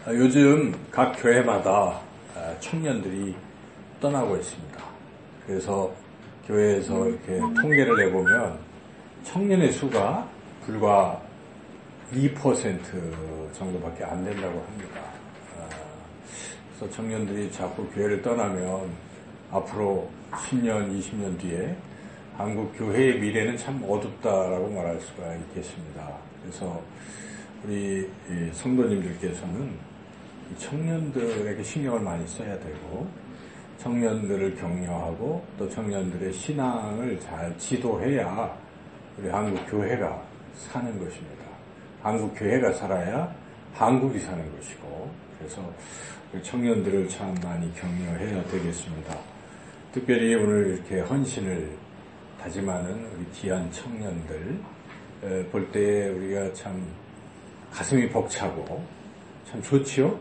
요즘 각 교회마다 청년들이 떠나고 있습니다. 그래서 교회에서 이렇게 통계를 내보면 청년의 수가 불과 2% 정도밖에 안 된다고 합니다. 그래서 청년들이 자꾸 교회를 떠나면 앞으로 10년, 20년 뒤에 한국 교회의 미래는 참 어둡다라고 말할 수가 있겠습니다. 그래서 우리 성도님들께서는 청년들에게 신경을 많이 써야 되고 청년들을 격려하고 또 청년들의 신앙을 잘 지도해야 우리 한국 교회가 사는 것입니다. 한국 교회가 살아야 한국이 사는 것이고 그래서 우리 청년들을 참 많이 격려해야 되겠습니다. 특별히 오늘 이렇게 헌신을 다짐하는 우리 귀한 청년들 볼 때 우리가 참 가슴이 벅차고 참 좋지요?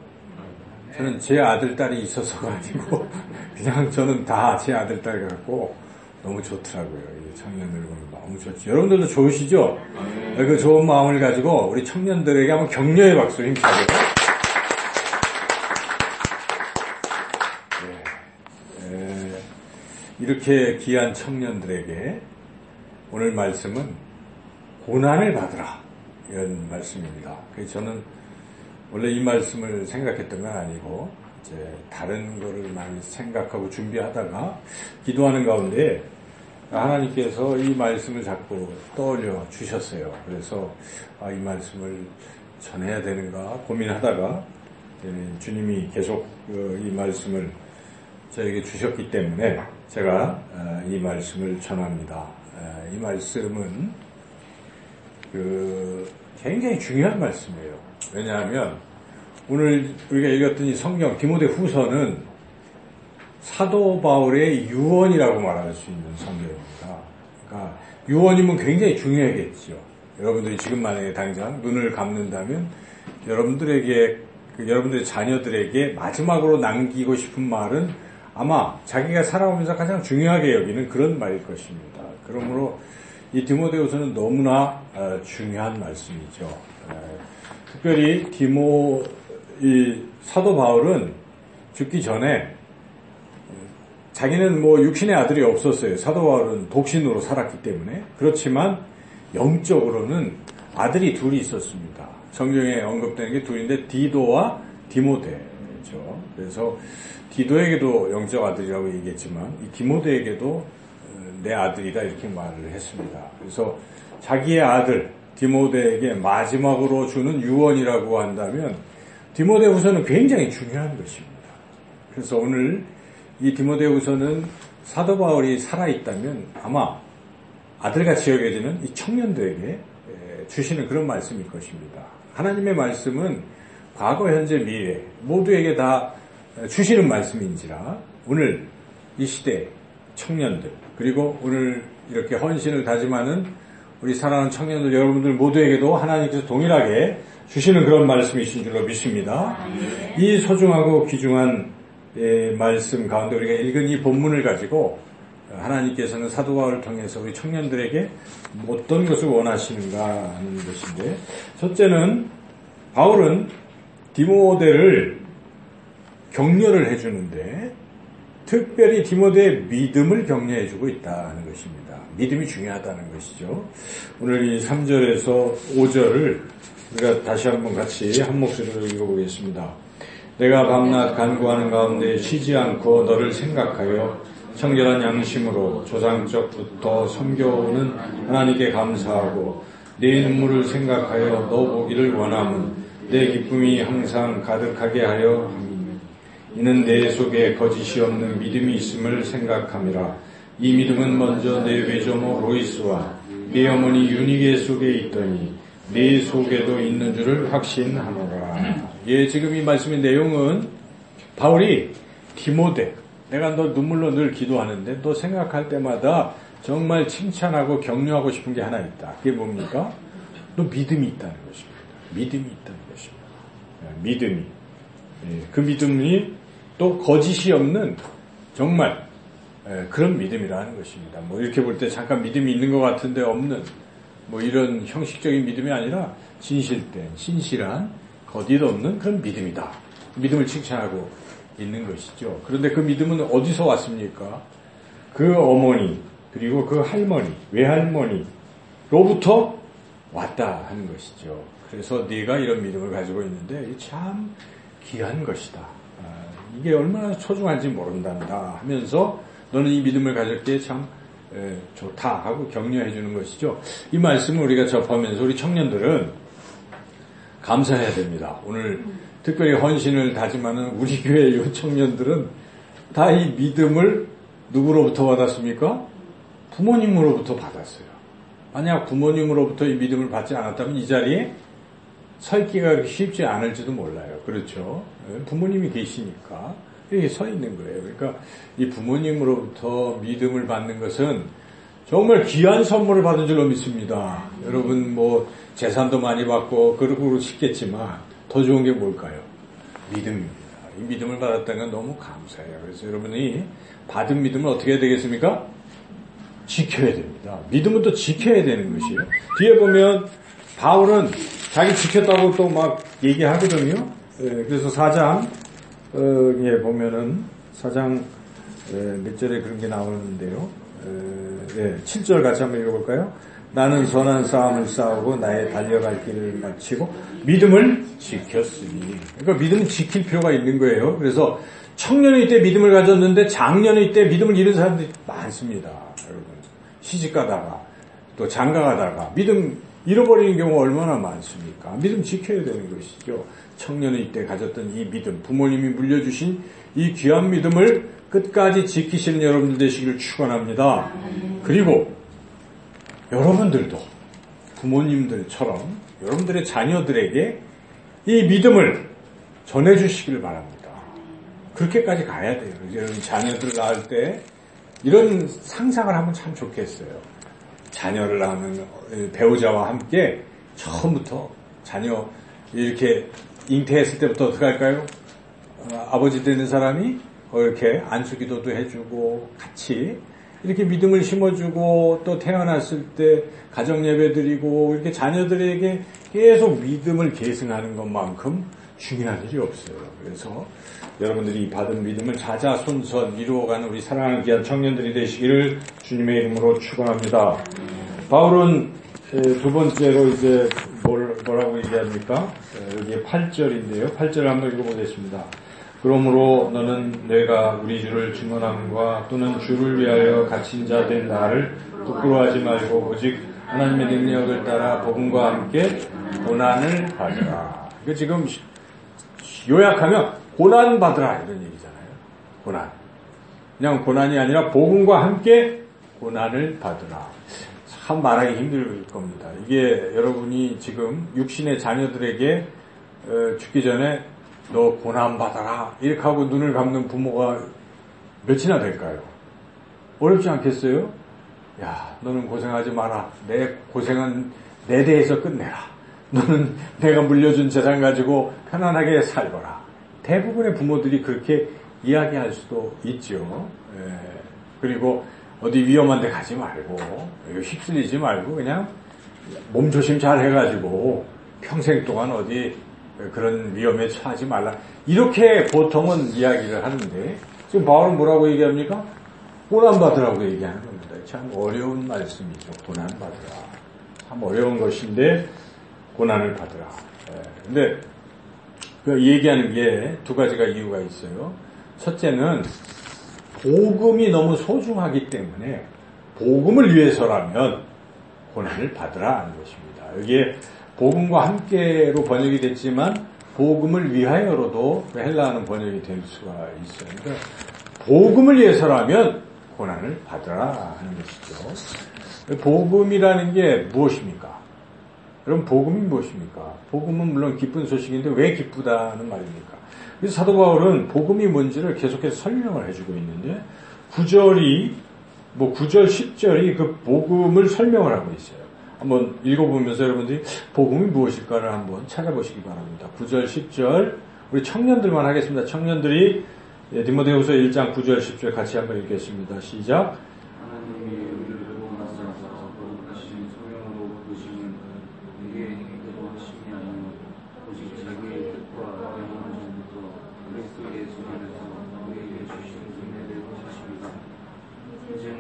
저는 제 아들, 딸이 있어서가 아니고 그냥 저는 다 제 아들, 딸 같고 너무 좋더라고요. 이 청년들 보면 너무 좋지. 여러분들도 좋으시죠? 그 좋은 마음을 가지고 우리 청년들에게 한번 격려의 박수 힘차게. 이렇게 귀한 청년들에게 오늘 말씀은 고난을 받으라 이런 말씀입니다. 그래서 저는 원래 이 말씀을 생각했던 건 아니고 이제 다른 거를 많이 생각하고 준비하다가 기도하는 가운데 하나님께서 이 말씀을 자꾸 떠올려 주셨어요. 그래서 이 말씀을 전해야 되는가 고민하다가 주님이 계속 이 말씀을 저에게 주셨기 때문에 제가 이 말씀을 전합니다. 이 말씀은 굉장히 중요한 말씀이에요. 왜냐하면 오늘 우리가 읽었던 이 성경 디모데 후서는 사도 바울의 유언이라고 말할 수 있는 성경입니다. 그러니까 유언이면 굉장히 중요하겠죠. 여러분들이 지금 만약에 당장 눈을 감는다면 여러분들의 자녀들에게 마지막으로 남기고 싶은 말은 아마 자기가 살아오면서 가장 중요하게 여기는 그런 말일 것입니다. 그러므로 이 디모데후서는 너무나 중요한 말씀이죠. 특별히 이 사도 바울은 죽기 전에 자기는 육신의 아들이 없었어요. 사도 바울은 독신으로 살았기 때문에. 그렇지만 영적으로는 아들이 둘이 있었습니다. 성경에 언급되는 게 둘인데 디도와 디모데죠. 그래서 디도에게도 영적 아들이라고 얘기했지만 이 디모데에게도 내 아들이다 이렇게 말을 했습니다. 그래서 자기의 아들 디모데에게 마지막으로 주는 유언이라고 한다면 디모데후서는 굉장히 중요한 것입니다. 그래서 오늘 이 디모데후서는 사도 바울이 살아있다면 아마 아들같이 여겨지는 이 청년들에게 주시는 그런 말씀일 것입니다. 하나님의 말씀은 과거, 현재, 미래 모두에게 다 주시는 말씀인지라 오늘 이 시대 청년들 그리고 오늘 이렇게 헌신을 다짐하는 우리 사랑하는 청년들 여러분들 모두에게도 하나님께서 동일하게 주시는 그런 말씀이신 줄로 믿습니다. 이 소중하고 귀중한 말씀 가운데 우리가 읽은 이 본문을 가지고 하나님께서는 사도 바울을 통해서 우리 청년들에게 어떤 것을 원하시는가 하는 것인데 첫째는 바울은 디모데를 격려를 해주는데 특별히 디모데의 믿음을 격려해주고 있다는 것입니다. 믿음이 중요하다는 것이죠. 오늘 이 3절에서 5절을 우리가 다시 한번 같이 한 목소리로 읽어보겠습니다. 내가 밤낮 간구하는 가운데 쉬지 않고 너를 생각하여 청결한 양심으로 조상적부터 섬겨오는 하나님께 감사하고 내 눈물을 생각하여 너 보기를 원함은 내 기쁨이 항상 가득하게 하려 함이니 이는 내 속에 거짓이 없는 믿음이 있음을 생각함이라. 이 믿음은 먼저 내 외조모 로이스와 내 어머니 유니게 속에 있더니 내 속에도 있는 줄을 확신하노라. 지금 이 말씀의 내용은 바울이 디모데 내가 너 눈물로 늘 기도하는데 너 생각할 때마다 정말 칭찬하고 격려하고 싶은 게 하나 있다. 그게 뭡니까? 너 믿음이 있다는 것입니다. 믿음이 있다는 것입니다. 믿음이. 그 믿음이 또 거짓이 없는 정말 그런 믿음이라는 것입니다. 이렇게 볼 때 잠깐 믿음이 있는 것 같은데 없는 이런 형식적인 믿음이 아니라 진실된 신실한 어디도 없는 그런 믿음이다. 믿음을 칭찬하고 있는 것이죠. 그런데 그 믿음은 어디서 왔습니까? 그 어머니 그리고 그 할머니, 외할머니로부터 왔다 하는 것이죠. 그래서 네가 이런 믿음을 가지고 있는데 참 귀한 것이다. 이게 얼마나 소중한지 모른단다 하면서 너는 이 믿음을 가질 때 참 좋다 하고 격려해 주는 것이죠. 이 말씀을 우리가 접하면서 우리 청년들은 감사해야 됩니다. 오늘 특별히 헌신을 다짐하는 우리 교회 요 청년들은 다 이 믿음을 누구로부터 받았습니까? 부모님으로부터 받았어요. 만약 부모님으로부터 이 믿음을 받지 않았다면 이 자리에 서 있기가 그렇게 쉽지 않을지도 몰라요. 그렇죠? 부모님이 계시니까 이렇게 서 있는 거예요. 그러니까 이 부모님으로부터 믿음을 받는 것은 정말 귀한 선물을 받은 줄로 믿습니다. 여러분 뭐 재산도 많이 받고 그러고 싶겠지만 더 좋은 게 뭘까요? 믿음입니다. 이 믿음을 받았다는 건 너무 감사해요. 그래서 여러분이 받은 믿음을 어떻게 해야 되겠습니까? 지켜야 됩니다. 믿음은 또 지켜야 되는 것이에요. 뒤에 보면 바울은 자기 지켰다고 또 막 얘기하거든요. 그래서 4장에 보면은 4장 몇 절에 그런 게 나오는데요. 7절 같이 한번 읽어볼까요? 나는 선한 싸움을 싸우고 나의 달려갈 길을 마치고 믿음을 지켰으니. 그러니까 믿음은 지킬 필요가 있는 거예요. 그래서 청년의 때 믿음을 가졌는데 장년의 때 믿음을 잃은 사람들이 많습니다. 여러분 시집가다가 또 장가가다가 믿음 잃어버리는 경우가 얼마나 많습니까? 믿음 지켜야 되는 것이죠. 청년의 때 가졌던 이 믿음, 부모님이 물려주신 이 귀한 믿음을 끝까지 지키시는 여러분들 되시기를 축원합니다. 그리고 여러분들도 부모님들처럼 여러분들의 자녀들에게 이 믿음을 전해주시기를 바랍니다. 그렇게까지 가야 돼요. 여러분 자녀들 낳을 때 이런 상상을 하면 참 좋겠어요. 자녀를 낳는 배우자와 함께 처음부터 자녀 이렇게 잉태했을 때부터 어떻게 할까요? 아버지 되는 사람이 이렇게 안수기도도 해주고 같이 이렇게 믿음을 심어주고 또 태어났을 때 가정예배 드리고 이렇게 자녀들에게 계속 믿음을 계승하는 것만큼 중요한 일이 없어요. 그래서 여러분들이 받은 믿음을 자자손손 이루어가는 우리 사랑하는 귀한 청년들이 되시기를 주님의 이름으로 축원합니다. 바울은 두 번째로 이제 뭐라고 얘기합니까? 여기 8절인데요. 8절을 한번 읽어보겠습니다. 그러므로 너는 내가 우리 주를 증언함과 또는 주를 위하여 갇힌 자 된 나를 부끄러워하지 말고 오직 하나님의 능력을 따라 복음과 함께 고난을 받으라. 이거 지금 요약하면 고난 받으라 이런 얘기잖아요. 고난. 그냥 고난이 아니라 복음과 함께 고난을 받으라. 참 말하기 힘들 겁니다. 이게 여러분이 지금 육신의 자녀들에게 죽기 전에 너 고난 받아라 이렇게 하고 눈을 감는 부모가 몇이나 될까요? 어렵지 않겠어요? 야, 너는 고생하지 마라. 내 고생은 내 대에서 끝내라. 너는 내가 물려준 재산 가지고 편안하게 살거라. 대부분의 부모들이 그렇게 이야기할 수도 있죠. 그리고 어디 위험한 데 가지 말고 휩쓸리지 말고 그냥 몸조심 잘 해가지고 평생 동안 어디 그런 위험에 처하지 말라. 이렇게 보통은 이야기를 하는데 지금 바울은 뭐라고 얘기합니까? 고난받으라고 얘기하는 겁니다. 참 어려운 말씀이죠. 고난받으라. 참 어려운 것인데 고난을 받으라. 근데 그 얘기하는 게 두 가지가 이유가 있어요. 첫째는 복음이 너무 소중하기 때문에 복음을 위해서라면 고난을 받으라 하는 것입니다. 여기에 복음과 함께로 번역이 됐지만 복음을 위하여로도 헬라어는 번역이 될 수가 있어요. 그러니까 복음을 위해서라면 고난을 받으라 하는 것이죠. 복음이라는 게 무엇입니까? 여러분 복음이 무엇입니까? 복음은 물론 기쁜 소식인데 왜 기쁘다는 말입니까? 그래서 사도 바울은 복음이 뭔지를 계속해서 설명을 해주고 있는데 9절, 10절이 그 복음을 설명을 하고 있어요. 한번 읽어보면서 여러분들이 복음이 무엇일까를 한번 찾아보시기 바랍니다. 9절, 10절 우리 청년들만 하겠습니다. 청년들이 디모데후서 1장 9절, 10절 같이 한번 읽겠습니다. 시작. 하나님이 우리를 도와주셔서 거룩하신 소명으로 부르시는 내게 행하도록 하심이 아니요 오직 자기의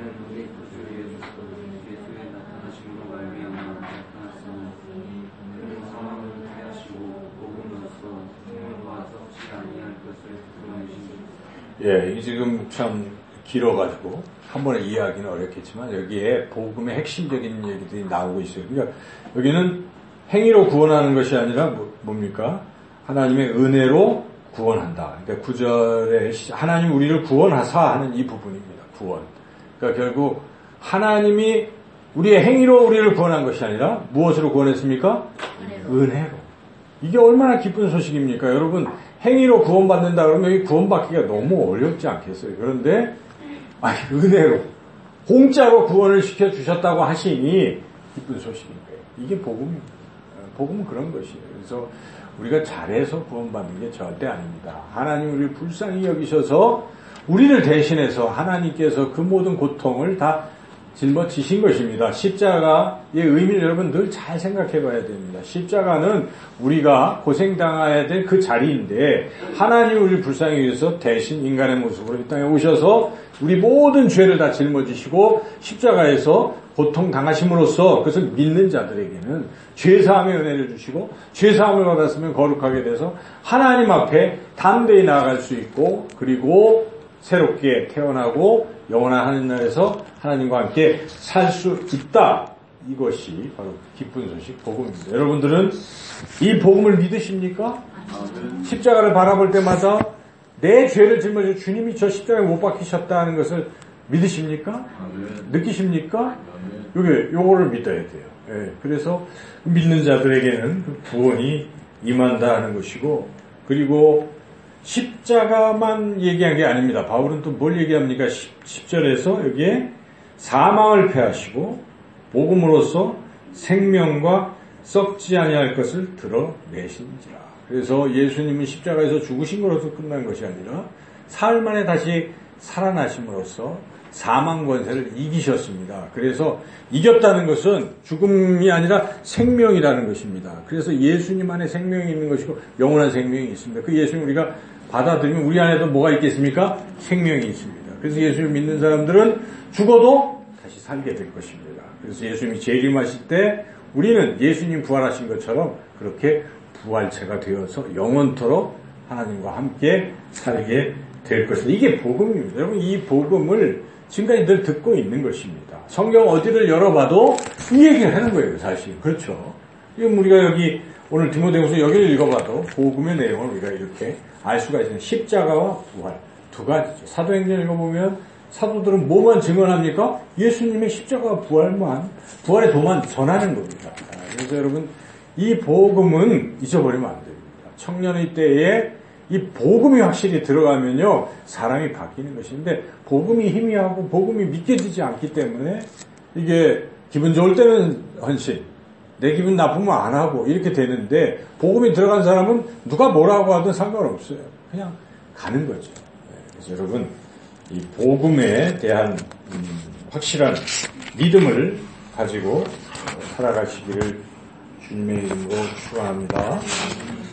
우리 구주 예수께서 예수의 나타나심으로 말미암아 나타났으니 그는 상황을 피하시고 복음으로써 생명과 썩지 아니할 것을 드러내신. 예, 이게 지금 참 길어가지고 한 번에 이해하기는 어렵겠지만 여기에 복음의 핵심적인 얘기들이 나오고 있어요. 그러니까 여기는 행위로 구원하는 것이 아니라 뭡니까? 하나님의 은혜로 구원한다. 그러니까 9절에 하나님 우리를 구원하사 하는 이 부분입니다. 구원. 그러니까 결국 하나님이 우리의 행위로 우리를 구원한 것이 아니라 무엇으로 구원했습니까? 은혜로. 이게 얼마나 기쁜 소식입니까? 여러분, 행위로 구원받는다 그러면 이 구원받기가 너무 어렵지 않겠어요? 그런데 은혜로 공짜로 구원을 시켜주셨다고 하시니 기쁜 소식인 거예요. 이게 복음입니다. 복음은 그런 것이에요. 그래서 우리가 잘해서 구원받는 게 절대 아닙니다. 하나님 우리를 불쌍히 여기셔서 우리를 대신해서 하나님께서 그 모든 고통을 다 짊어지신 것입니다. 십자가의 의미를 여러분 늘 잘 생각해 봐야 됩니다. 십자가는 우리가 고생당해야 될 그 자리인데 하나님 우리를 불쌍히 여기셔서 대신 인간의 모습으로 이 땅에 오셔서 우리 모든 죄를 다 짊어지시고 십자가에서 고통당하심으로써 그것을 믿는 자들에게는 죄사함의 은혜를 주시고 죄사함을 받았으면 거룩하게 돼서 하나님 앞에 담대히 나아갈 수 있고 그리고 새롭게 태어나고 영원한 하늘나라에서 하나님과 함께 살 수 있다. 이것이 바로 기쁜 소식 복음입니다. 여러분들은 이 복음을 믿으십니까? 십자가를 바라볼 때마다 내 죄를 짊어져 주님이 저 십자가에 못 박히셨다는 것을 믿으십니까? 느끼십니까? 요거를 믿어야 돼요. 예, 그래서 믿는 자들에게는 그 구원이 임한다 하는 것이고 그리고 십자가만 얘기한 게 아닙니다. 바울은 또 뭘 얘기합니까? 10절에서 여기에 사망을 패하시고 복음으로써 생명과 썩지 아니할 것을 드러내신지라. 그래서 예수님은 십자가에서 죽으신 것으로 끝난 것이 아니라 사흘 만에 다시 살아나심으로써 사망 권세를 이기셨습니다. 그래서 이겼다는 것은 죽음이 아니라 생명이라는 것입니다. 그래서 예수님 안에 생명이 있는 것이고 영원한 생명이 있습니다. 그 예수님 우리가 받아들이면 우리 안에도 뭐가 있겠습니까? 생명이 있습니다. 그래서 예수님 믿는 사람들은 죽어도 다시 살게 될 것입니다. 그래서 예수님이 재림하실 때 우리는 예수님 부활하신 것처럼 그렇게 부활체가 되어서 영원토록 하나님과 함께 살게 될 것입니다. 이게 복음입니다. 여러분 이 복음을 지금까지 늘 듣고 있는 것입니다. 성경 어디를 열어봐도 이 얘기를 하는 거예요. 사실. 그렇죠. 지금 우리가 여기 오늘 디모데후서 여기를 읽어봐도 복음의 내용을 우리가 이렇게 알 수가 있어요. 십자가와 부활 두 가지죠. 사도행전 읽어보면 사도들은 뭐만 증언합니까? 예수님의 십자가와 부활의 도만 전하는 겁니다. 그래서 여러분 이 복음은 잊어버리면 안 됩니다. 청년의 때에 이 복음이 확실히 들어가면요 사람이 바뀌는 것인데 복음이 희미하고 복음이 믿겨지지 않기 때문에 이게 기분 좋을 때는 헌신, 내 기분 나쁘면 안 하고 이렇게 되는데 복음이 들어간 사람은 누가 뭐라고 하든 상관없어요. 그냥 가는 거죠. 그래서 여러분 이 복음에 대한 확실한 믿음을 가지고 살아가시기를 주님의 이름으로 축원합니다.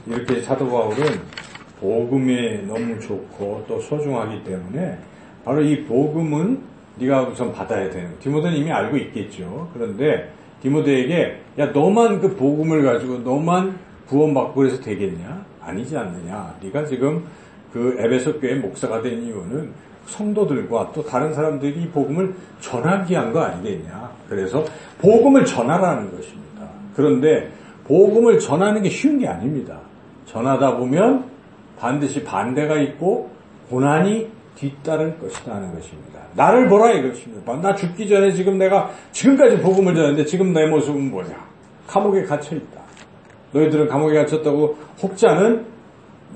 이렇게 사도 바울은 복음에 너무 좋고 또 소중하기 때문에 바로 이 복음은 네가 우선 받아야 되는 디모데는 이미 알고 있겠죠. 그런데 디모데에게 야 너만 그 복음을 가지고 너만 구원받고 그래서 되겠냐? 아니지 않느냐. 네가 지금 그 에베소 교회 목사가 된 이유는 성도들과 또 다른 들이 이 복음을 전하기 위한 거 아니겠냐. 그래서 복음을 전하라는 것입니다. 그런데 복음을 전하는 게 쉬운 게 아닙니다. 전하다 보면 반드시 반대가 있고 고난이 뒤따를 것이다 하는 것입니다. 나를 보라 이것입니다. 나 죽기 전에 지금 내가 지금까지 복음을 전했는데 지금 내 모습은 뭐냐. 감옥에 갇혀있다. 너희들은 감옥에 갇혔다고 혹자는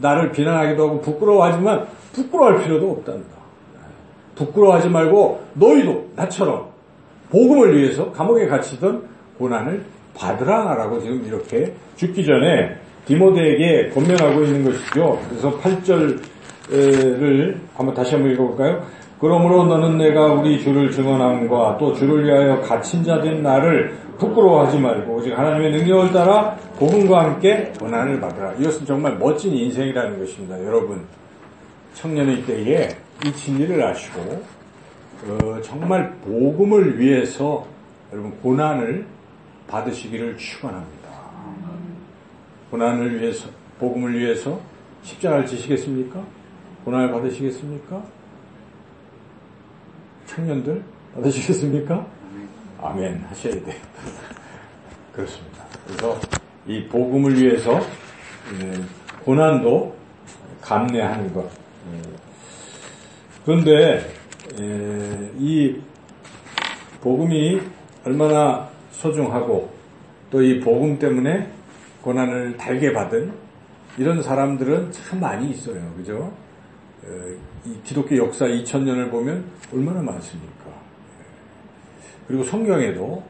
나를 비난하기도 하고 부끄러워하지만 부끄러워할 필요도 없단다. 부끄러워하지 말고 너희도 나처럼 복음을 위해서 감옥에 갇히던 고난을 받으라라고 지금 이렇게 죽기 전에 디모데에게 권면하고 있는 것이죠. 그래서 8절을 다시 한번 읽어볼까요? 그러므로 너는 내가 우리 주를 증언함과 또 주를 위하여 갇힌 자 된 나를 부끄러워하지 말고 오직 하나님의 능력을 따라 복음과 함께 고난을 받으라. 이것은 정말 멋진 인생이라는 것입니다. 여러분 청년의 때에 이 진리를 아시고 정말 복음을 위해서 여러분 고난을 받으시기를 축원합니다. 고난을 위해서, 복음을 위해서 십자가를 지시겠습니까? 고난을 받으시겠습니까? 청년들 받으시겠습니까? 아멘 하셔야 돼요. 그렇습니다. 그래서 이 복음을 위해서 고난도 감내하는 것. 그런데 이 복음이 얼마나 소중하고 또 이 복음 때문에 고난을 달게 받은 이런 사람들은 참 많이 있어요. 그죠? 이 기독교 역사 2000년을 보면 얼마나 많습니까? 그리고 성경에도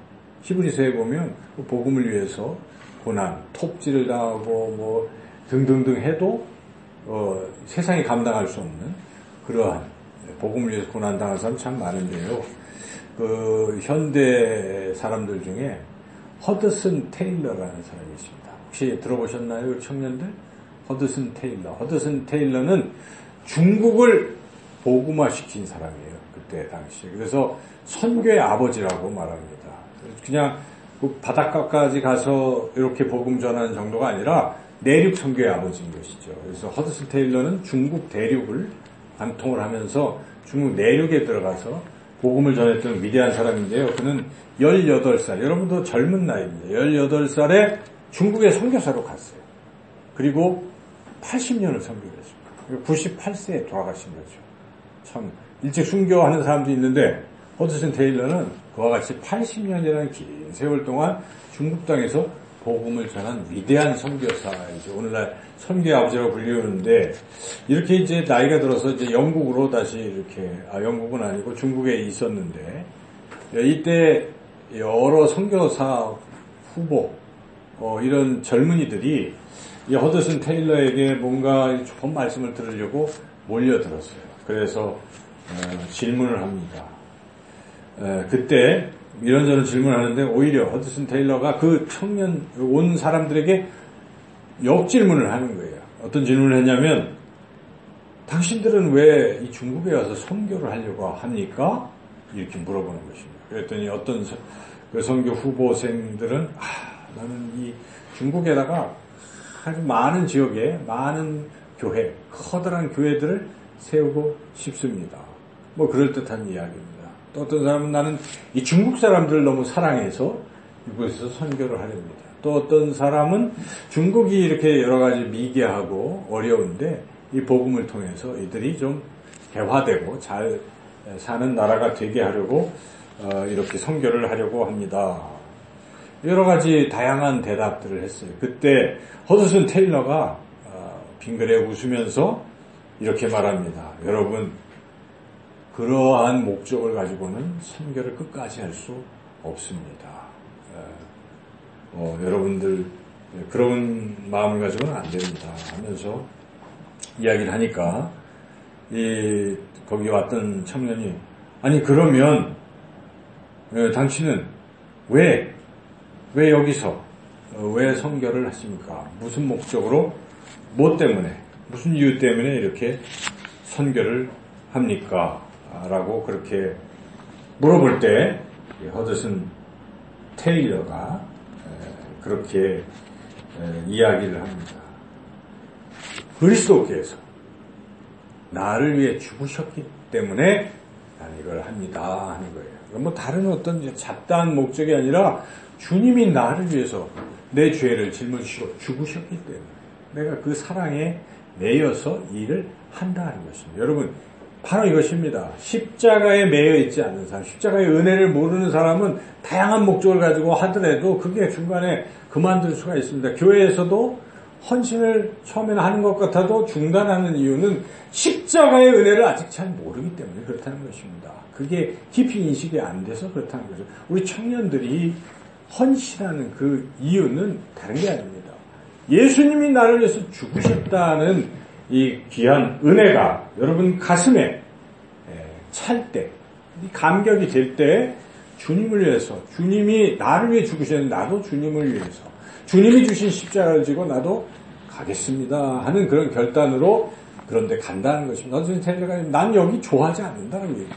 히브리서에 보면 복음을 위해서 고난, 톱질을 당하고 뭐 등등등 해도 세상이 감당할 수 없는 그러한 복음을 위해서 고난 당한 사람 참 많은데요. 그 현대 사람들 중에 허드슨 테일러라는 사람이 있습니다. 혹시 들어보셨나요, 청년들? 허드슨 테일러. 허드슨 테일러는 중국을 복음화시킨 사람이에요. 그때 당시에. 그래서 선교의 아버지라고 말합니다. 그냥 바닷가까지 가서 이렇게 복음 전하는 정도가 아니라 내륙 선교의 아버지인 것이죠. 그래서 허드슨 테일러는 중국 대륙을 관통을 하면서 중국 내륙에 들어가서 복음을 전했던 위대한 사람인데요. 그는 18살, 여러분도 젊은 나이입니다. 18살에 중국에 선교사로 갔어요. 그리고 80년을 선교했습니다. 98세에 돌아가신 거죠. 참 일찍 순교하는 사람도 있는데 허드슨 테일러는 그와 같이 80년이라는 긴 세월 동안 중국 땅에서 복음을 전한 위대한 선교사이죠. 오늘날 선교의 아버지라고 불리우는데 이렇게 이제 나이가 들어서 이제 영국으로 다시 이렇게 영국은 아니고 중국에 있었는데 이때 여러 선교사 후보 이런 젊은이들이 이 허드슨 테일러에게 뭔가 좋은 말씀을 들으려고 몰려들었어요. 그래서 질문을 합니다. 그때 이런저런 질문을 하는데 오히려 허드슨 테일러가 그 청년 온 사람들에게 역질문을 하는 거예요. 어떤 질문을 했냐면 당신들은 왜 이 중국에 와서 선교를 하려고 합니까? 이렇게 물어보는 것입니다. 그랬더니 어떤 그 선교 후보생들은 나는 이 중국에다가 아주 많은 지역에 많은 교회, 커다란 교회들을 세우고 싶습니다. 뭐 그럴듯한 이야기입니다. 또 어떤 사람은 나는 이 중국 사람들을 너무 사랑해서 이곳에서 선교를 하렵니다. 또 어떤 사람은 중국이 이렇게 여러 가지 미개하고 어려운데 이 복음을 통해서 이들이 좀 개화되고 잘 사는 나라가 되게 하려고 이렇게 선교를 하려고 합니다. 여러 가지 다양한 대답들을 했어요. 그때 허드슨 테일러가 빙그레 웃으면서 이렇게 말합니다. 여러분, 그러한 목적을 가지고는 선교를 끝까지 할 수 없습니다. 여러분들 그런 마음을 가지고는 안 됩니다. 하면서 이야기를 하니까 거기 왔던 청년이 아니 그러면 당신은 왜 여기서 왜 선교를 하십니까? 무슨 목적으로 뭐 때문에 무슨 이유 때문에 이렇게 선교를 합니까? 라고 그렇게 물어볼 때 허드슨 테일러가 그렇게 이야기를 합니다. 그리스도께서 나를 위해 죽으셨기 때문에 나는 이걸 합니다 하는 거예요. 뭐 다른 어떤 잡다한 목적이 아니라 주님이 나를 위해서 내 죄를 짊어지시고 죽으셨기 때문에 내가 그 사랑에 매여서 일을 한다는 것입니다. 여러분 바로 이것입니다. 십자가에 매여 있지 않는 사람, 십자가의 은혜를 모르는 사람은 다양한 목적을 가지고 하더라도 그게 중간에 그만둘 수가 있습니다. 교회에서도 헌신을 처음에는 하는 것 같아도 중단하는 이유는 십자가의 은혜를 아직 잘 모르기 때문에 그렇다는 것입니다. 그게 깊이 인식이 안 돼서 그렇다는 거죠. 우리 청년들이 헌신하는 그 이유는 다른 게 아닙니다. 예수님이 나를 위해서 죽으셨다는 이 귀한 은혜가 여러분 가슴에 찰 때, 감격이 될 때 주님을 위해서, 주님이 나를 위해 죽으셨는데 나도 주님을 위해서, 주님이 주신 십자가를 지고 나도 가겠습니다 하는 그런 결단으로 그런데 간다는 것입니다. 난 여기 좋아하지 않는다는 얘기.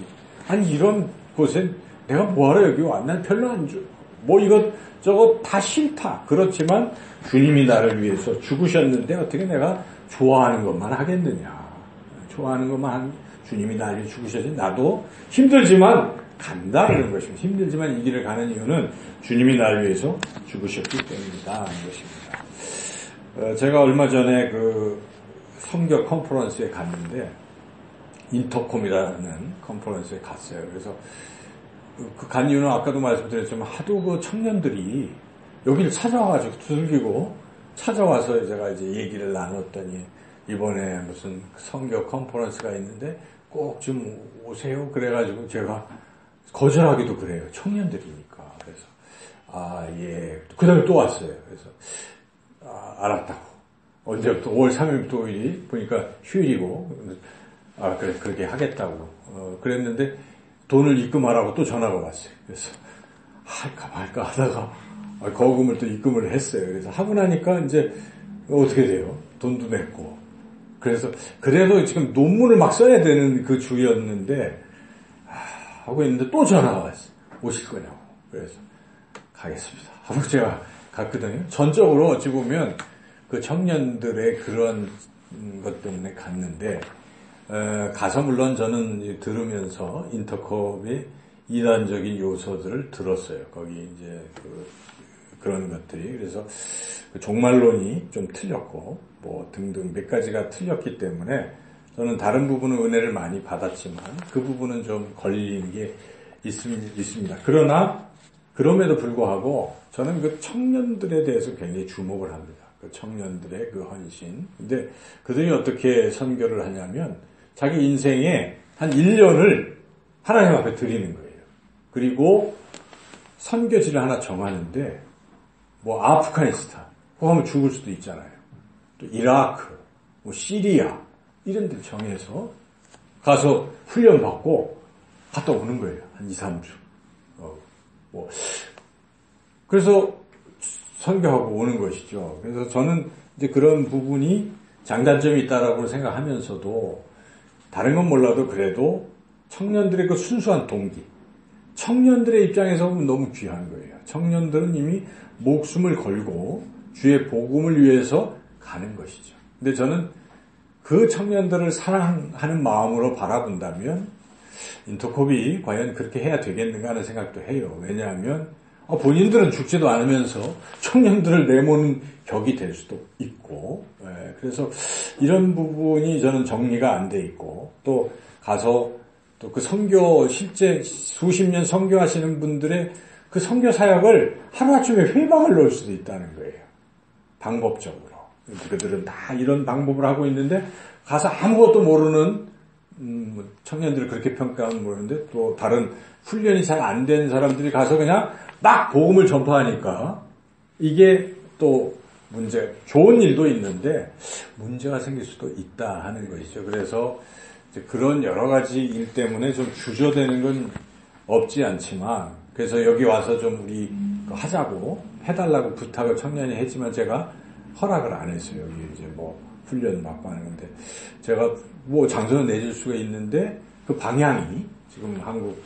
아니 이런 곳에 내가 뭐하러 여기 왔? 난 별로 안 좋아. 뭐 이것저것 다 싫다. 그렇지만 주님이 나를 위해서 죽으셨는데 어떻게 내가 좋아하는 것만 하겠느냐. 좋아하는 것만 주님이 나를 위해 죽으셨으니 나도 힘들지만 간다 그런 것입니다. 힘들지만 이 길을 가는 이유는 주님이 나를 위해서 죽으셨기 때문이다 하는 것입니다. 제가 얼마 전에 그 성교 컨퍼런스에 갔는데 인터콤이라는 컨퍼런스에 갔어요. 그래서 그 간 이유는 아까도 말씀드렸지만 하도 그 청년들이 여기를 찾아와가지고 두들기고 찾아와서 제가 이제 얘기를 나눴더니 이번에 무슨 성교 컨퍼런스가 있는데 꼭 좀 오세요. 그래가지고 제가 거절하기도 그래요. 청년들이니까. 그래서 예. 그 다음에 또 왔어요. 그래서 알았다고. 언제부터 5월 3일부터 5일이 보니까 휴일이고 그래 그렇게 하겠다고 그랬는데 돈을 입금하라고 또 전화가 왔어요. 그래서 할까 말까 하다가 거금을 또 입금을 했어요. 그래서 하고 나니까 이제 어떻게 돼요? 돈도 냈고. 그래서 그래도 지금 논문을 막 써야 되는 그 주였는데 하고 있는데 또 전화가 왔어요. 오실 거냐고. 그래서 가겠습니다. 하고 제가 갔거든요. 전적으로 어찌 보면 그 청년들의 그런 것 때문에 갔는데 가서 물론 저는 들으면서 인터컵의 이단적인 요소들을 들었어요. 거기 이제 그런 것들이. 그래서 그 종말론이 좀 틀렸고 뭐 등등 몇 가지가 틀렸기 때문에 저는 다른 부분은 은혜를 많이 받았지만 그 부분은 좀 걸리는 게 있습니다. 그러나 그럼에도 불구하고 저는 그 청년들에 대해서 굉장히 주목을 합니다. 그 청년들의 그 헌신. 근데 그들이 어떻게 선교를 하냐면 자기 인생의 한 1년을 하나님 앞에 드리는 거예요. 그리고 선교지를 하나 정하는데 뭐 아프가니스탄, 그거 하면 죽을 수도 있잖아요. 또 이라크, 뭐 시리아 이런 데 정해서 가서 훈련받고 갔다 오는 거예요. 한 2, 3주. 그래서 선교하고 오는 것이죠. 그래서 저는 이제 그런 부분이 장단점이 있다라고 생각하면서도 다른 건 몰라도 그래도 청년들의 그 순수한 동기, 청년들의 입장에서 보면 너무 귀한 거예요. 청년들은 이미 목숨을 걸고 주의 복음을 위해서 가는 것이죠. 근데 저는 그 청년들을 사랑하는 마음으로 바라본다면 인터콥이 과연 그렇게 해야 되겠는가 하는 생각도 해요. 왜냐하면 본인들은 죽지도 않으면서 청년들을 내모는 격이 될 수도 있고, 그래서 이런 부분이 저는 정리가 안 돼 있고, 또 가서 또 그 선교 실제 수십 년 선교하시는 분들의 그 선교 사역을 하루아침에 회방을 놓을 수도 있다는 거예요. 방법적으로. 그들은 다 이런 방법을 하고 있는데 가서 아무것도 모르는 청년들을 그렇게 평가하면 모르는데 또 다른 훈련이 잘 안 된 사람들이 가서 그냥 막 복음을 전파하니까 이게 또 좋은 일도 있는데 문제가 생길 수도 있다 하는 것이죠. 그래서 이제 그런 여러 가지 일 때문에 좀 주저되는 건 없지 않지만 그래서 여기 와서 좀 우리 하자고 해달라고 부탁을 청년이 했지만 제가 허락을 안 했어요. 여기 이제 뭐 훈련 받고 하는 건데 제가 뭐 장소는 내줄 수가 있는데 그 방향이 지금 한국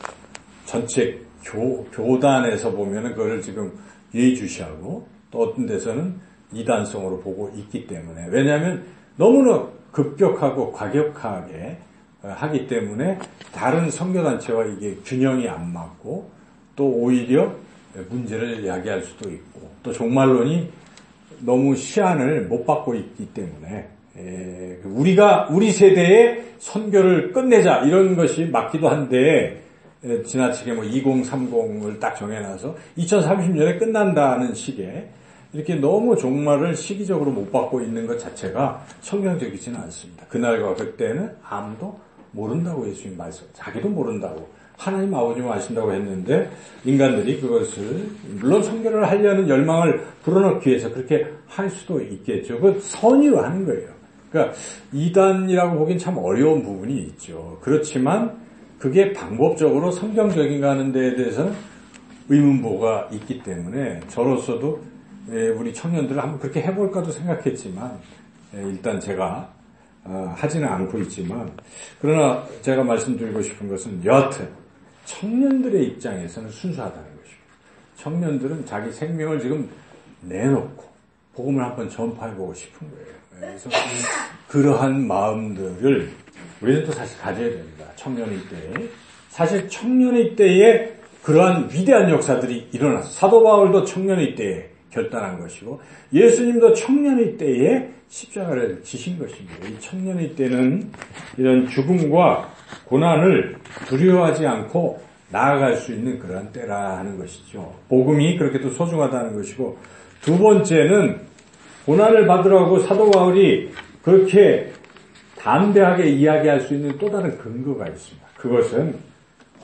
전체 교단에서 보면은 그거를 지금 예의주시하고 또 어떤 데서는 이단성으로 보고 있기 때문에 왜냐하면 너무나 급격하고 과격하게 하기 때문에 다른 선교단체와 이게 균형이 안 맞고 또 오히려 문제를 야기할 수도 있고 또 종말론이 너무 시한을 못 받고 있기 때문에 우리 세대의 선교를 끝내자 이런 것이 맞기도 한데 지나치게 뭐 2030을 딱 정해놔서 2030년에 끝난다는 식의 이렇게 너무 종말을 시기적으로 못 받고 있는 것 자체가 성경적이지는 않습니다. 그날과 그때는 아무도 모른다고 예수님 말씀, 자기도 모른다고 하나님 아버지만 아신다고 했는데 인간들이 그것을 물론 선교를 하려는 열망을 불어넣기 위해서 그렇게 할 수도 있겠죠. 그 선의로 하는 거예요. 그러니까 이단이라고 보기엔 참 어려운 부분이 있죠. 그렇지만 그게 방법적으로 성경적인가 하는 데에 대해서는 의문보가 있기 때문에 저로서도 우리 청년들을 한번 그렇게 해볼까도 생각했지만 일단 제가 하지는 않고 있지만 그러나 제가 말씀드리고 싶은 것은 여하튼 청년들의 입장에서는 순수하다는 것입니다. 청년들은 자기 생명을 지금 내놓고 복음을 한번 전파해보고 싶은 거예요. 그래서 그러한 마음들을 우리는 또 사실 가져야 됩니다. 청년의 때에. 사실 청년의 때에 그러한 위대한 역사들이 일어났어요. 사도 바울도 청년의 때에 결단한 것이고 예수님도 청년의 때에 십자가를 지신 것입니다. 이 청년의 때는 이런 죽음과 고난을 두려워하지 않고 나아갈 수 있는 그러한 때라 하는 것이죠. 복음이 그렇게 또 소중하다는 것이고, 두 번째는 고난을 받으라고 사도 바울이 그렇게 담대하게 이야기할 수 있는 또 다른 근거가 있습니다. 그것은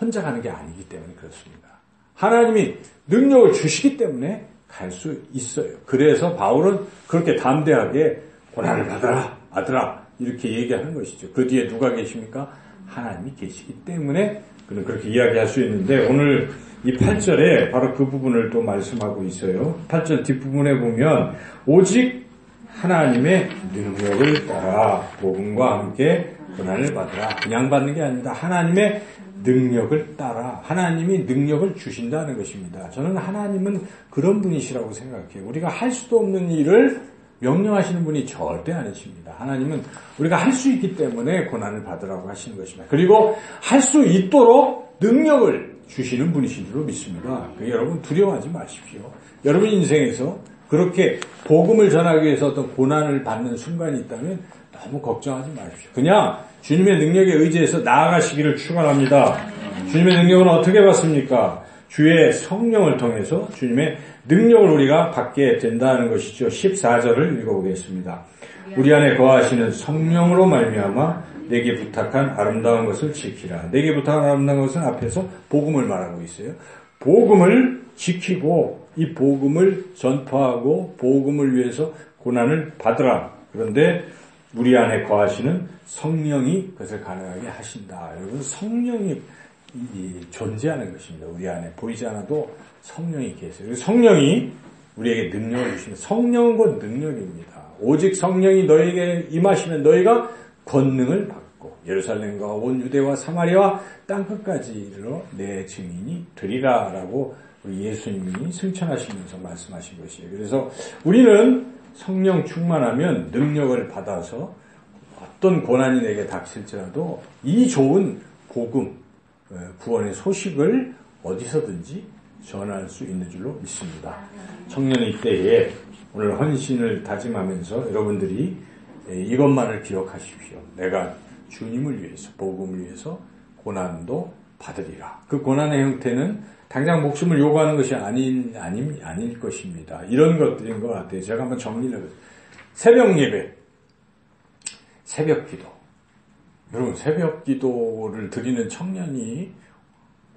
혼자 가는 게 아니기 때문에 그렇습니다. 하나님이 능력을 주시기 때문에 갈 수 있어요. 그래서 바울은 그렇게 담대하게 고난을 받아라, 아들아, 이렇게 얘기하는 것이죠. 그 뒤에 누가 계십니까? 하나님이 계시기 때문에 그는 그렇게 이야기할 수 있는데, 오늘 이 8절에 바로 그 부분을 또 말씀하고 있어요. 8절 뒷부분에 보면 오직 하나님의 능력을 따라 복음과 함께 고난을 받으라. 그냥 받는 게 아닙니다. 하나님의 능력을 따라 하나님이 능력을 주신다는 것입니다. 저는 하나님은 그런 분이시라고 생각해요. 우리가 할 수도 없는 일을 명령하시는 분이 절대 아니십니다. 하나님은 우리가 할 수 있기 때문에 고난을 받으라고 하시는 것입니다. 그리고 할 수 있도록 능력을 주시는 분이신 줄로 믿습니다. 여러분 두려워하지 마십시오. 여러분 인생에서 그렇게 복음을 전하기 위해서 어떤 고난을 받는 순간이 있다면 너무 걱정하지 마십시오. 그냥 주님의 능력에 의지해서 나아가시기를 축원합니다. 주님의 능력은 어떻게 받습니까? 주의 성령을 통해서 주님의 능력을 우리가 받게 된다는 것이죠. 14절을 읽어보겠습니다. 우리 안에 거하시는 성령으로 말미암아 내게 부탁한 아름다운 것을 지키라. 내게 부탁한 아름다운 것은 앞에서 복음을 말하고 있어요. 복음을 지키고 이 복음을 전파하고 복음을 위해서 고난을 받으라. 그런데 우리 안에 거하시는 성령이 그것을 가능하게 하신다. 여러분, 성령이 존재하는 것입니다. 우리 안에 보이지 않아도 성령이 계세요. 성령이 우리에게 능력을 주십니다. 성령은 곧 능력입니다. 오직 성령이 너에게 임하시면 너희가 권능을 받고 예루살렘과 온 유대와 사마리아와 땅끝까지 이르러 내 증인이 되리라 라고 우리 예수님이 승천하시면서 말씀하신 것이에요. 그래서 우리는 성령 충만하면 능력을 받아서 어떤 고난이 내게 닥칠지라도 이 좋은 복음, 구원의 소식을 어디서든지 전할 수 있는 줄로 믿습니다. 청년의 때에 오늘 헌신을 다짐하면서 여러분들이 이것만을 기억하십시오. 내가 주님을 위해서, 복음을 위해서 고난도 받으리라. 그 고난의 형태는 당장 목숨을 요구하는 것이 아닐 것입니다. 이런 것들인 것 같아요. 제가 한번 정리를 해보세요. 새벽 예배, 새벽 기도. 여러분, 새벽 기도를 드리는 청년이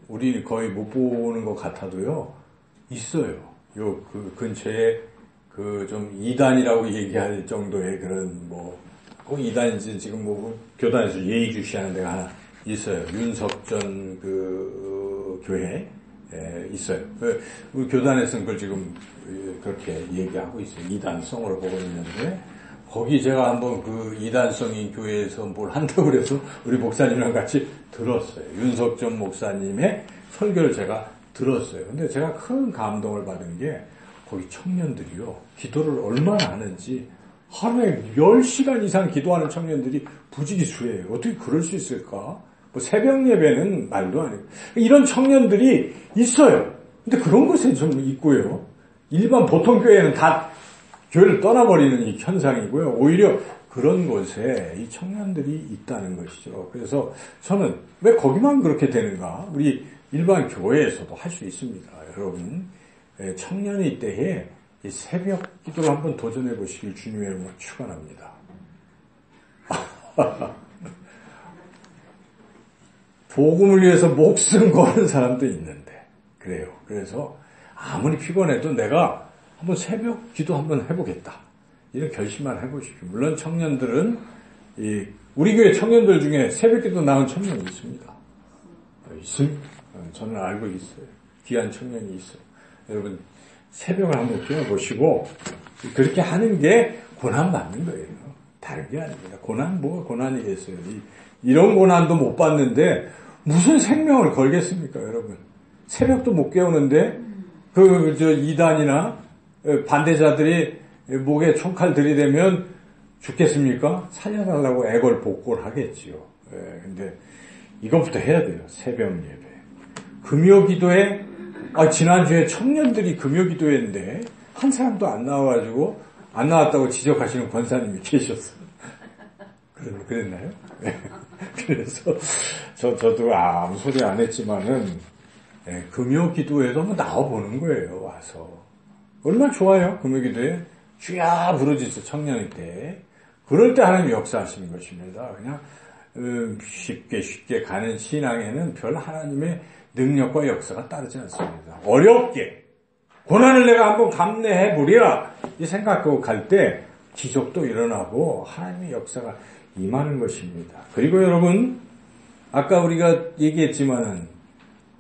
우리 거의 못 보는 것 같아도요, 있어요. 그 근처에 좀 이단이라고 얘기할 정도의 그런 꼭 이단인지 지금 교단에서 예의주시하는 데가 하나 있어요. 윤석전 교회. 있어요. 우리 교단에서는 그걸 지금 그렇게 얘기하고 있어요. 이단성으로 보고 있는데, 거기 제가 한번 그 이단성인 교회에서 뭘 한다고 그래서 우리 목사님이랑 같이 들었어요. 윤석전 목사님의 설교를 제가 들었어요. 근데 제가 큰 감동을 받은 게 거기 청년들이요, 기도를 얼마나 하는지 하루에 10시간 이상 기도하는 청년들이 부지기수예요. 어떻게 그럴 수 있을까? 새벽 예배는 말도 아니고. 이런 청년들이 있어요. 근데 그런 곳에 좀 있고요. 일반 보통 교회는 다 교회를 떠나버리는 이 현상이고요. 오히려 그런 곳에 이 청년들이 있다는 것이죠. 그래서 저는 왜 거기만 그렇게 되는가? 우리 일반 교회에서도 할 수 있습니다. 여러분, 청년의 때에 이 새벽 기도를 한번 도전해 보시길 주님의 이름으로 축원합니다. 복음을 위해서 목숨 거는 사람도 있는데, 그래요. 그래서 아무리 피곤해도 내가 한번 새벽 기도 한번 해보겠다, 이런 결심만 해보십시오. 물론 청년들은 우리 교회 청년들 중에 새벽 기도 나온 청년이 있습니다. 있습니다. 저는 알고 있어요. 귀한 청년이 있어요. 여러분, 새벽을 한번 깨워보시고 그렇게 하는 게 고난 받는 거예요. 다른 게 아닙니다. 고난 뭐가 고난이겠어요. 이런 고난도 못 받는데 무슨 생명을 걸겠습니까, 여러분? 새벽도 못 깨우는데, 이단이나 반대자들이 목에 총칼 들이대면 죽겠습니까? 살려달라고 애걸복걸 하겠지요. 근데 이것부터 해야 돼요. 새벽 예배. 금요 기도에, 지난주에 청년들이 금요 기도했는데, 한 사람도 안 나와가지고, 안 나왔다고 지적하시는 권사님이 계셨어요. 그랬나요? 그래서, 저도 아무 소리 안 했지만은, 금요 기도에도 한번 나와보는 거예요, 와서. 얼마나 좋아요, 금요 기도에. 주야 부르짖어, 청년일 때. 그럴 때 하나님이 역사하시는 것입니다. 그냥, 쉽게 가는 신앙에는 별 하나님의 능력과 역사가 따르지 않습니다. 어렵게, 고난을 내가 한번 감내해보리라, 이 생각하고 갈 때, 기적도 일어나고, 하나님의 역사가 임하는 것입니다. 그리고 여러분, 아까 우리가 얘기했지만은,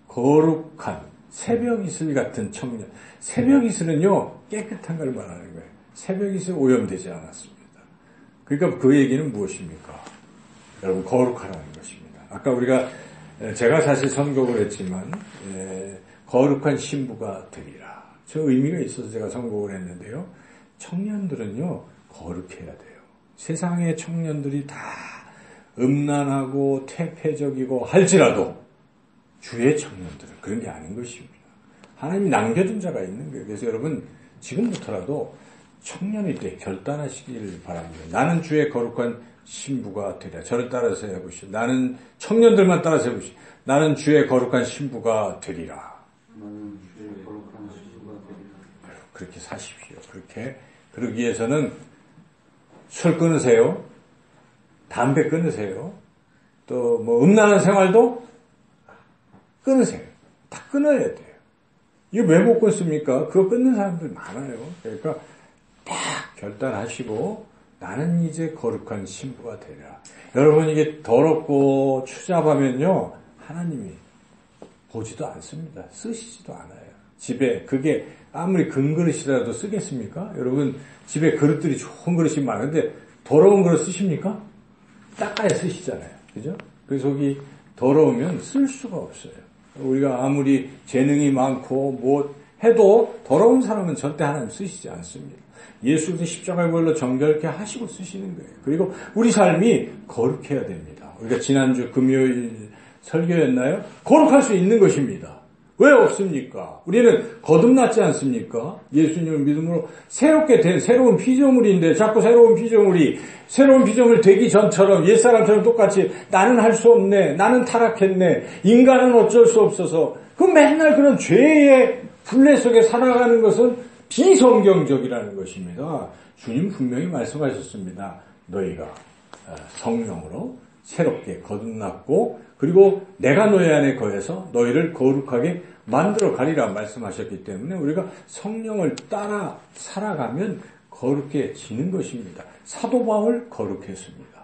거룩한 새벽 이슬 같은 청년. 새벽 이슬은요, 깨끗한 걸 말하는 거예요. 새벽 이슬 오염되지 않았습니다. 그러니까 그 얘기는 무엇입니까? 여러분, 거룩하라는 것입니다. 아까 제가 사실 선곡을 했지만, 거룩한 신부가 되리라. 저 의미가 있어서 제가 선곡을 했는데요. 청년들은요, 거룩해야 돼요. 세상의 청년들이 다 음란하고 퇴폐적이고 할지라도, 주의 청년들은 그런 게 아닌 것입니다. 하나님이 남겨둔 자가 있는 거예요. 그래서 여러분, 지금부터라도 청년일 때 결단하시길 바랍니다. 나는 주의 거룩한 신부가 되리라. 저를 따라서 해보시오. 나는 청년들만 따라서 해보시오. 나는 주의 거룩한 신부가 되리라. 나는 주의 거룩한 신부가 되리라. 그렇게 사십시오. 그러기 위해서는 술 끊으세요. 담배 끊으세요. 또 음란한 생활도 끊으세요. 다 끊어야 돼요. 이거 왜 못 끊습니까? 그거 끊는 사람들 많아요. 그러니까 딱 결단하시고 나는 이제 거룩한 신부가 되리라. 여러분, 이게 더럽고 추잡하면요, 하나님이 보지도 않습니다. 쓰시지도 않아요. 집에 그게 아무리 금그릇이라도 쓰겠습니까? 여러분, 집에 그릇들이 좋은 그릇이 많은데 더러운 그릇 쓰십니까? 닦아야 쓰시잖아요. 그죠? 그 속이 더러우면 쓸 수가 없어요. 우리가 아무리 재능이 많고 뭐 해도 더러운 사람은 절대 하나님 쓰시지 않습니다. 예수도 십자가의 걸로 정결케 하시고 쓰시는 거예요. 그리고 우리 삶이 거룩해야 됩니다. 우리가 지난주 금요일 설교였나요? 거룩할 수 있는 것입니다. 왜 없습니까? 우리는 거듭났지 않습니까? 예수님을 믿음으로 새롭게 된 새로운 피조물인데 자꾸 새로운 피조물 되기 전처럼 옛사람처럼 똑같이 나는 할 수 없네, 나는 타락했네, 인간은 어쩔 수 없어서 그 맨날 그런 죄의 굴레 속에 살아가는 것은 비성경적이라는 것입니다. 주님 분명히 말씀하셨습니다. 너희가 성령으로 새롭게 거듭났고 그리고 내가 너희 안에 거해서 너희를 거룩하게 만들어 가리라 말씀하셨기 때문에 우리가 성령을 따라 살아가면 거룩해지는 것입니다. 사도 바울 거룩했습니다.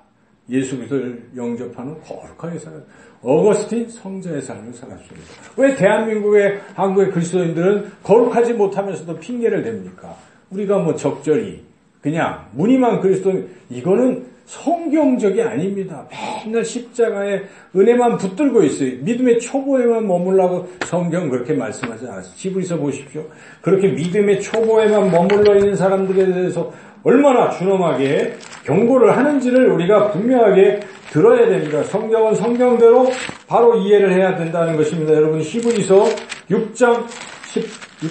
예수 그리스도를 영접하는 거룩하게 살았습니다. 어거스틴 성자의 삶을 살았습니다. 왜 대한민국의 한국의 그리스도인들은 거룩하지 못하면서도 핑계를 댑니까? 우리가 적절히 그냥 무늬만 그리스도인, 이거는 성경적이 아닙니다. 맨날 십자가에 은혜만 붙들고 있어요. 믿음의 초보에만 머물라고 성경 그렇게 말씀하지 않았어요. 히브리서 보십시오. 그렇게 믿음의 초보에만 머물러 있는 사람들에 대해서 얼마나 준엄하게 경고를 하는지를 우리가 분명하게 들어야 됩니다. 성경은 성경대로 바로 이해를 해야 된다는 것입니다. 여러분, 히브리서 6장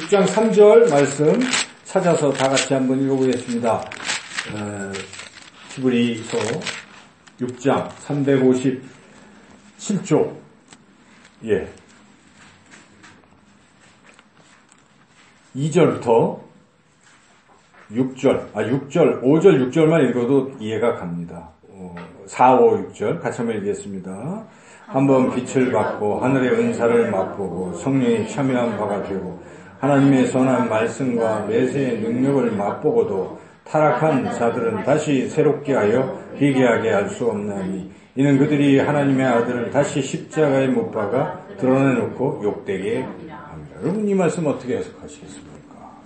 3절 말씀 찾아서 다 같이 한번 읽어보겠습니다. 히브리서 6장 357조. 예. 2절부터 6절, 5절, 6절만 읽어도 이해가 갑니다. 4, 5, 6절 같이 한번 읽겠습니다. 한번 빛을 받고 하늘의 은사를 맛보고 성령이 참여한 바가 되고 하나님의 선한 말씀과 메시의 능력을 맛보고도 타락한 자들은 다시 새롭게 하여 회개하게 할 수 없나니 이는 그들이 하나님의 아들을 다시 십자가에 못 박아 드러내놓고 욕되게 합니다. 여러분, 이 말씀 어떻게 해석하시겠습니까?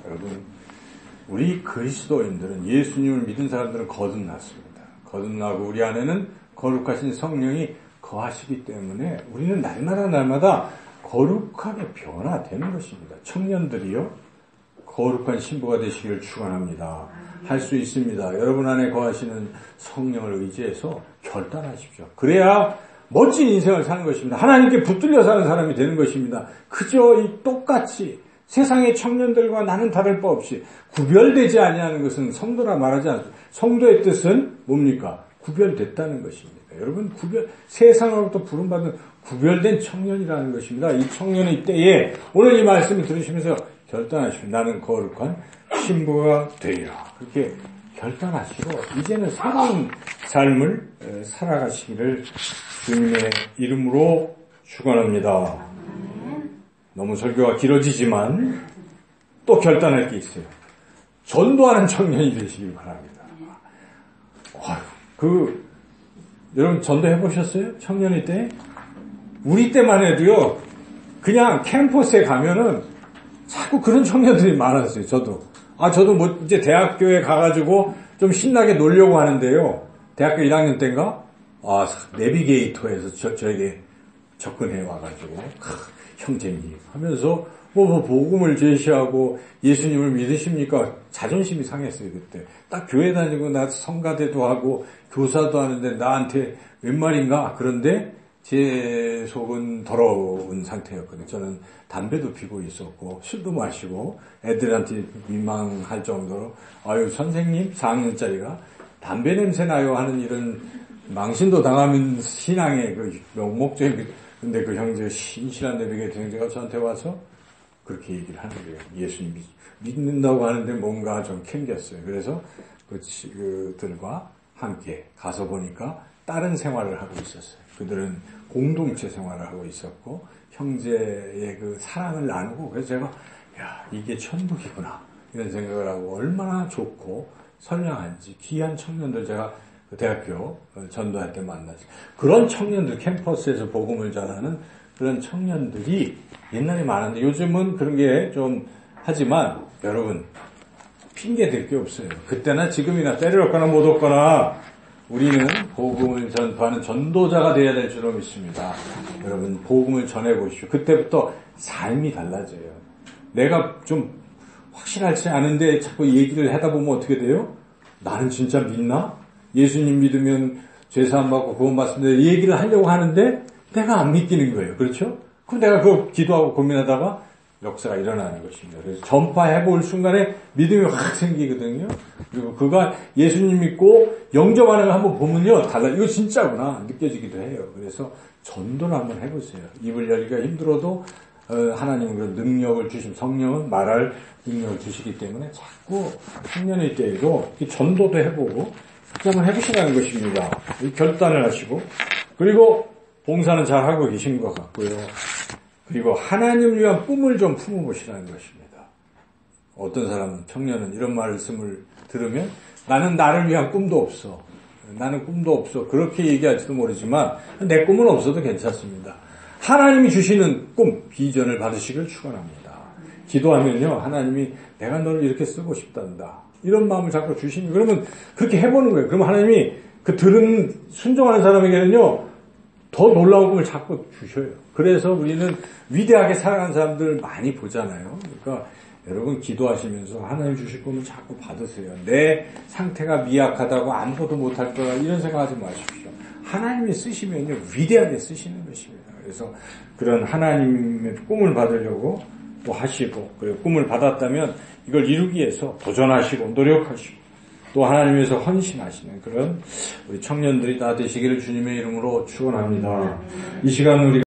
여러분, 우리 그리스도인들은, 예수님을 믿은 사람들은 거듭났습니다. 거듭나고 우리 안에는 거룩하신 성령이 거하시기 때문에 우리는 날마다 거룩하게 변화되는 것입니다. 청년들이요, 거룩한 신부가 되시기를 축원합니다. 할 수 있습니다. 여러분 안에 거하시는 성령을 의지해서 결단하십시오. 그래야 멋진 인생을 사는 것입니다. 하나님께 붙들려 사는 사람이 되는 것입니다. 그저 똑같이 세상의 청년들과 나는 다를 바 없이 구별되지 아니하는 것은 성도라 말하지 않습니다. 성도의 뜻은 뭡니까? 구별됐다는 것입니다. 여러분, 세상으로부터 부름받은 구별된 청년이라는 것입니다. 이 청년의 때에 오늘 이 말씀을 들으시면서 결단하십시오. 나는 거룩한 신부가 되리라. 그렇게 결단하시고 이제는 새로운 삶을 살아가시기를 주님의 이름으로 축원합니다. 너무 설교가 길어지지만 또 결단할 게 있어요. 전도하는 청년이 되시길 바랍니다. 여러분 전도해 보셨어요? 청년일 때? 우리 때만 해도요, 그냥 캠퍼스에 가면은 자꾸 그런 청년들이 많았어요. 저도 이제 대학교에 가가지고 좀 신나게 놀려고 하는데요. 대학교 1학년 때인가? 내비게이터에서 저에게 접근해 와가지고, 형제님 하면서, 복음을 제시하고 예수님을 믿으십니까? 자존심이 상했어요, 그때. 딱 교회 다니고 나 성가대도 하고 교사도 하는데 나한테 웬 말인가? 그런데 제 속은 더러운 상태였거든요. 저는 담배도 피고 있었고 술도 마시고 애들한테 민망할 정도로 선생님 4학년짜리가 담배 냄새 나요 하는 이런 망신도 당하면 신앙의 그 명목적인 근데 그 형제 신실한 내비게이터 형제가 저한테 와서 그렇게 얘기를 하는 거예요. 예수님 믿는다고 하는데 뭔가 좀 캥겼어요. 그래서 그들과 함께 가서 보니까 다른 생활을 하고 있었어요. 그들은 공동체 생활을 하고 있었고 형제의 그 사랑을 나누고 그래서 제가 이게 천국이구나 이런 생각을 하고 얼마나 좋고 선량한지 귀한 청년들 제가 그 대학교 전도할 때 만났어요. 그런 청년들 캠퍼스에서 복음을 전하는 그런 청년들이 옛날에 많았는데 요즘은 그런 게 좀 하지만 여러분 핑계 댈 게 없어요. 그때나 지금이나 때를 얻거나 못 얻거나 우리는 복음을 전파하는 전도자가 되어야 될 줄로 믿습니다. 여러분 복음을 전해보십시오. 그때부터 삶이 달라져요. 내가 좀 확실하지 않은데 자꾸 얘기를 하다 보면 어떻게 돼요? 나는 진짜 믿나? 예수님 믿으면 죄사함 받고 구원 받습니다. 얘기를 하려고 하는데 내가 안 믿기는 거예요. 그렇죠? 그럼 내가 그거 기도하고 고민하다가 역사가 일어나는 것입니다. 그래서 전파해볼 순간에 믿음이 확 생기거든요. 그리고 그가 예수님 믿고 영접하는 걸 한번 보면요. 달라. 이거 진짜구나. 느껴지기도 해요. 그래서 전도를 한번 해보세요. 입을 열기가 힘들어도 하나님은 그런 능력을 주시면 성령은 말할 능력을 주시기 때문에 자꾸 청년의 때에도 전도도 해보고 한번 해보시라는 것입니다. 결단을 하시고 그리고 봉사는 잘 하고 계신 것 같고요. 그리고 하나님을 위한 꿈을 좀 품어보시라는 것입니다. 어떤 사람, 청년은 이런 말씀을 들으면 나는 나를 위한 꿈도 없어. 나는 꿈도 없어. 그렇게 얘기할지도 모르지만 내 꿈은 없어도 괜찮습니다. 하나님이 주시는 꿈, 비전을 받으시길 축원합니다. 기도하면요. 하나님이 내가 너를 이렇게 쓰고 싶단다. 이런 마음을 자꾸 주시면 그러면 그렇게 해보는 거예요. 그러면 하나님이 그 들은 순종하는 사람에게는요. 더 놀라운 꿈을 자꾸 주셔요. 그래서 우리는 위대하게 살아가는 사람들 많이 보잖아요. 그러니까 여러분 기도하시면서 하나님 주실 꿈을 자꾸 받으세요. 내 상태가 미약하다고 아무것도 못할 거라 이런 생각하지 마십시오. 하나님이 쓰시면요. 위대하게 쓰시는 것입니다. 그래서 그런 하나님의 꿈을 받으려고 또 하시고 그리고 꿈을 받았다면 이걸 이루기 위해서 도전하시고 노력하시고 또 하나님에서 헌신하시는 그런 우리 청년들이 다 되시기를 주님의 이름으로 축원합니다. 이 시간 우리